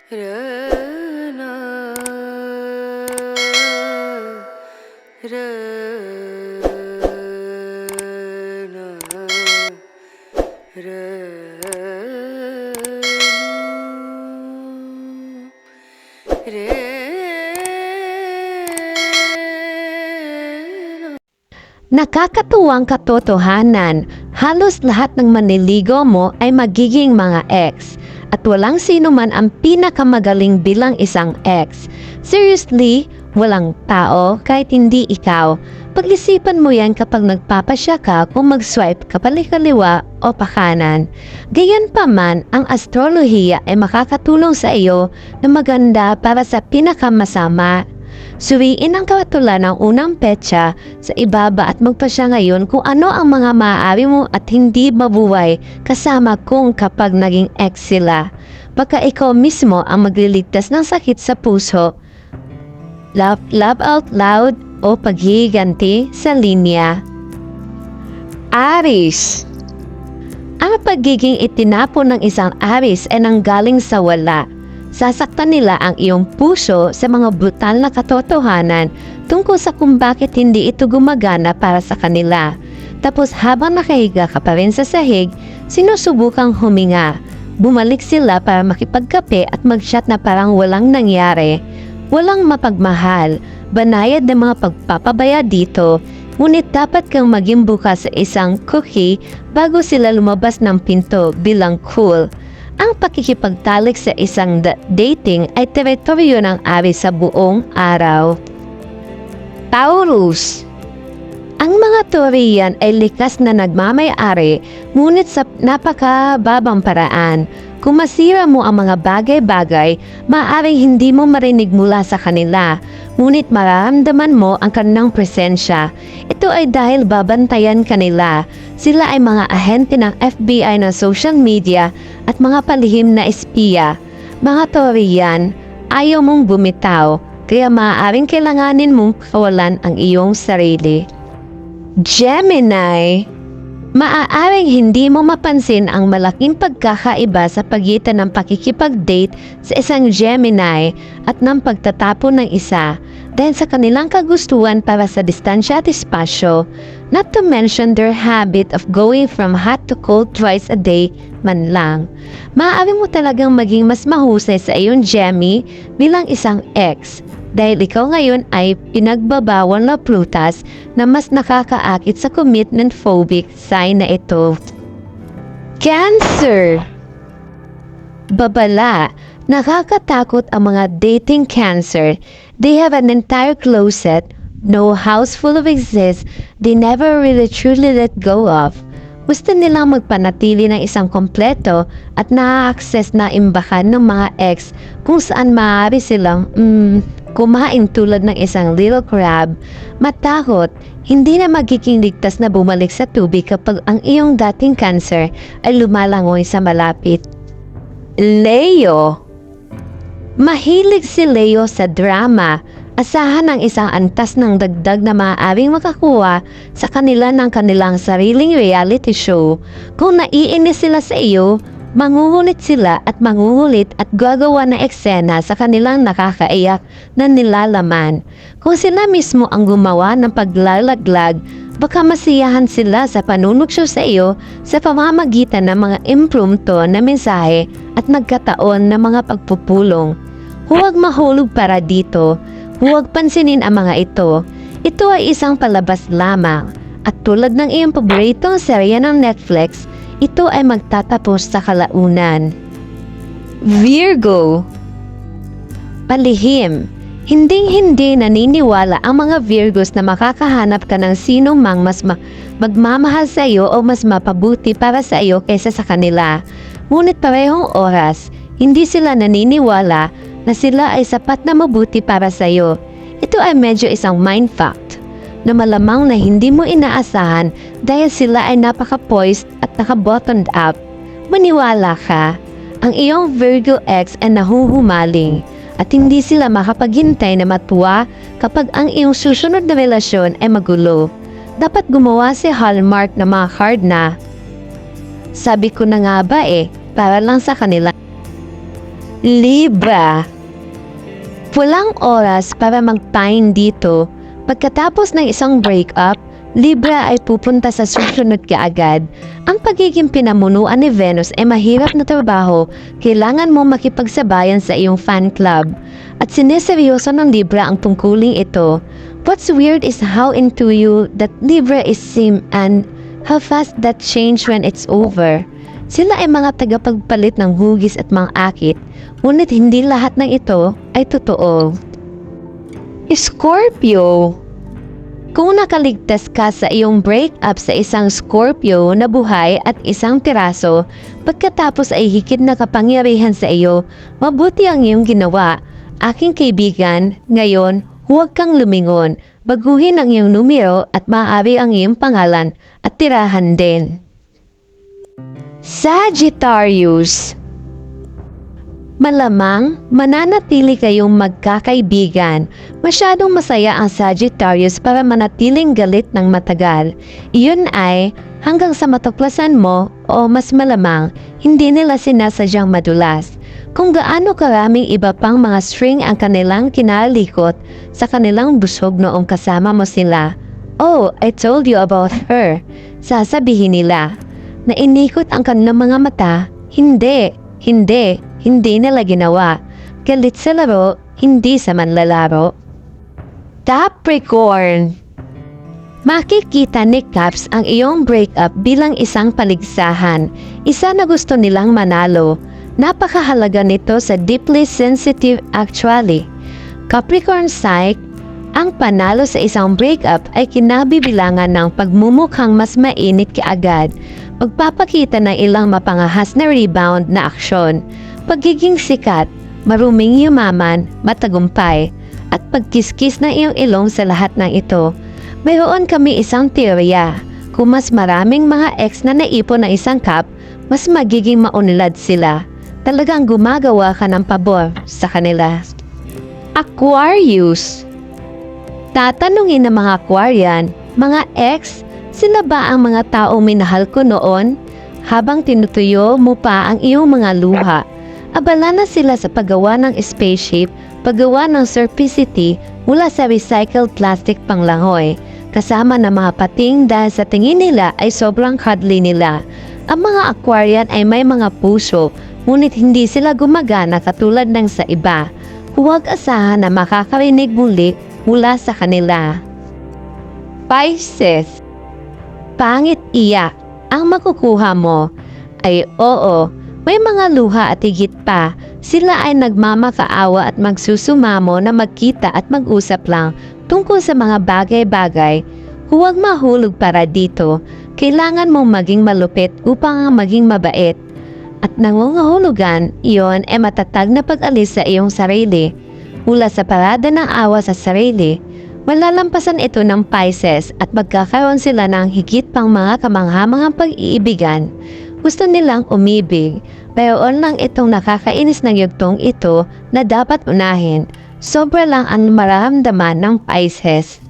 Rana, Nakakatuwang katotohanan, halos lahat ng manliligaw mo ay magiging mga ex. At walang sino man ang pinakamagaling bilang isang ex. Seriously, walang tao kahit hindi ikaw. Pag-isipan mo yan kapag nagpapasya ka kung mag-swipe ka palikaliwa o pakanan. Gayon pa man, ang astrolohiya ay makakatulong sa iyo na maganda para sa pinakamasama. Suriin ang karatula ng unang petsa sa ibaba at magpasya ngayon kung ano ang mga maaari mo at hindi mabuhay kasama kung kapag naging ex sila. Baka ikaw mismo ang magliligtas ng sakit sa puso. Love out loud o paghihiganti sa linya. Aries. Ang pagiging itinapon ng isang Aries ay nanggaling sa wala. Sasaktan nila ang iyong puso sa mga brutal na katotohanan tungkol sa kung bakit hindi ito gumagana para sa kanila. Tapos habang nakahiga ka pa rin sa sahig, sinusubukang huminga. Bumalik sila para makipagkape at mag-chat na parang walang nangyari. Walang mapagmahal, banayad na mga pagpapabaya dito, ngunit dapat kang maging bukas sa isang cookie bago sila lumabas ng pinto bilang cool. Ang pakikipagtalik sa isang dating ay teritoryo ng Aries sa buong araw. Taurus. Ang mga Taurian ay likas na nagmamay-ari, ngunit sa napakababang paraan. Kung masira mo ang mga bagay-bagay, maaaring hindi mo marinig mula sa kanila, ngunit mararamdaman mo ang kanilang presensya. Ito ay dahil babantayan kanila. Sila ay mga ahente ng FBI ng social media at mga palihim na espiya. Mga Taurian, ayaw mong bumitaw, kaya maaaring kailanganin mong kawalan ang iyong sarili. Gemini. Maaaring hindi mo mapansin ang malaking pagkakaiba sa pagitan ng pakikipag-date sa isang Gemini at ng pagtatapon ng isa dahil sa kanilang kagustuhan para sa distansya at espasyo, not to mention their habit of going from hot to cold twice a day man lang. Maaari mo talagang maging mas mahusay sa iyong Gemini bilang isang ex dahil ikaw ngayon ay pinagbabawal na prutas na mas nakakaakit sa commitment phobic sign na ito. Cancer. Babala. Nakakatakot ang mga dating Cancer. They have an entire closet, no house full of exists they never really truly let go of. Gusto nilang magpanatili ng isang kompleto at na-access na imbakan ng mga ex kung saan maaari silang kumain tulad ng isang little crab. Matakot, hindi na magiging ligtas na bumalik sa tubig kapag ang iyong dating Cancer ay lumalangoy sa malapit. Leo. Mahilig si Leo sa drama. Asahan ang isang antas ng dagdag na maaaring makakuha sa kanila ng kanilang sariling reality show. Kung naiinis sila sa iyo, mangungulit sila at mangungulit at gagawa ng eksena sa kanilang nakakaiyak na nilalaman. Kung sila mismo ang gumawa ng paglalaglag, baka masiyahan sila sa panunuksyo sa iyo sa pamamagitan ng mga impromptu na mensahe at nagkataon na mga pagpupulong. Huwag mahulog para dito. Huwag pansinin ang mga ito. Ito ay isang palabas lamang. At tulad ng iyong paboritong serye ng Netflix, ito ay magtatapos sa kalaunan. Virgo. Palihim. Hinding-hindi naniniwala ang mga Virgos na makakahanap ka ng sino mang mas magmamahal sa iyo o mas mapabuti para sa iyo kaysa sa kanila. Ngunit parehong oras, hindi sila naniniwala na sila ay sapat na mabuti para sa iyo. Ito ay medyo isang mind fact na malamang na hindi mo inaasahan dahil sila ay napaka-poised at naka-buttoned up. Maniwala ka, ang iyong Virgo ex ay nahuhumaling at hindi sila makapaghintay na matuwa kapag ang iyong susunod na relasyon ay magulo. Dapat gumawa si Hallmark ng mga card na, sabi ko na nga ba para lang sa kanila. Libra. Walang oras para mag-pine dito. Pagkatapos ng isang breakup, Libra ay pupunta sa susunod kaagad. Ang pagiging pinamunuan ni Venus ay mahirap na trabaho. Kailangan mo makipagsabayan sa iyong fan club. At sineseryoso ng Libra ang tungkuling ito. What's weird is how into you that Libra is seem and how fast that change when it's over. Sila ay mga tagapagpalit ng hugis at mga akit, ngunit hindi lahat ng ito ay totoo. Scorpio. Kung nakaligtas ka sa iyong breakup sa isang Scorpio na buhay at isang piraso, pagkatapos ay higit na kapangyarihan sa iyo, mabuti ang iyong ginawa. Aking kaibigan, ngayon, huwag kang lumingon. Baguhin ang iyong numero at maaari ang iyong pangalan at tirahan din. Sagittarius. Malamang mananatili kayong magkakaibigan. Masyadong masaya ang Sagittarius para manatiling galit ng matagal. Iyon ay hanggang sa matuklasan mo o mas malamang hindi nila sinasadyang madulas. Kung gaano karaming iba pang mga string ang kanilang kinalikot sa kanilang busog noong kasama mo sila. Oh, I told you about her. Sasabihin nila na inikot ang kanilang mga mata. Hindi nila ginawa. Galit sa laro, hindi sa manlalaro. Capricorn. Makikita ni Caps ang iyong breakup bilang isang paligsahan. Isa na gusto nilang manalo. Napakahalaga nito sa deeply sensitive actually. Capricorn Psych, ang panalo sa isang breakup ay kinabibilangan ng pagmumukhang mas mainit kaagad. Magpapakita ng ilang mapangahas na rebound na aksyon. Pagiging sikat, maruming yumaman, matagumpay, at pagkiskis ng iyong ilong sa lahat ng ito. Mayroon kami isang teorya. Kung mas maraming mga ex na naipon ng isang cup, mas magiging maunlad sila. Talagang gumagawa ka ng pabor sa kanila. Aquarius. Tatanungin ng mga Aquarian, mga ex, sila ba ang mga taong minahal ko noon? Habang tinutuyo mo pa ang iyong mga luha. Abala na sila sa paggawa ng spaceship, paggawa ng Surfacity mula sa recycled plastic panglangoy, kasama ng mga pating dahil sa tingin nila ay sobrang cuddly nila. Ang mga Aquarian ay may mga puso, ngunit hindi sila gumagana katulad ng sa iba. Huwag asahan na makakarinig muli mula sa kanila. Pisces. Pangit iyak. Ang makukuha mo ay oo, may mga luha at higit pa. Sila ay nagmamakaawa at magsusumamo na magkita at mag-usap lang tungkol sa mga bagay-bagay. Huwag mahulog para dito. Kailangan mong maging malupit upang maging mabait. At nangungahulugan, iyon ay matatag na pag-alis sa iyong sarili. Mula sa parada ng awa sa sarili, malalampasan ito ng Pisces at magkakaroon sila ng higit pang mga kamangha-manghang pag-iibigan. Gusto nilang umibig, mayroon lang itong nakakainis ng yugtong ito na dapat unahin. Sobra lang ang mararamdaman ng Pisces.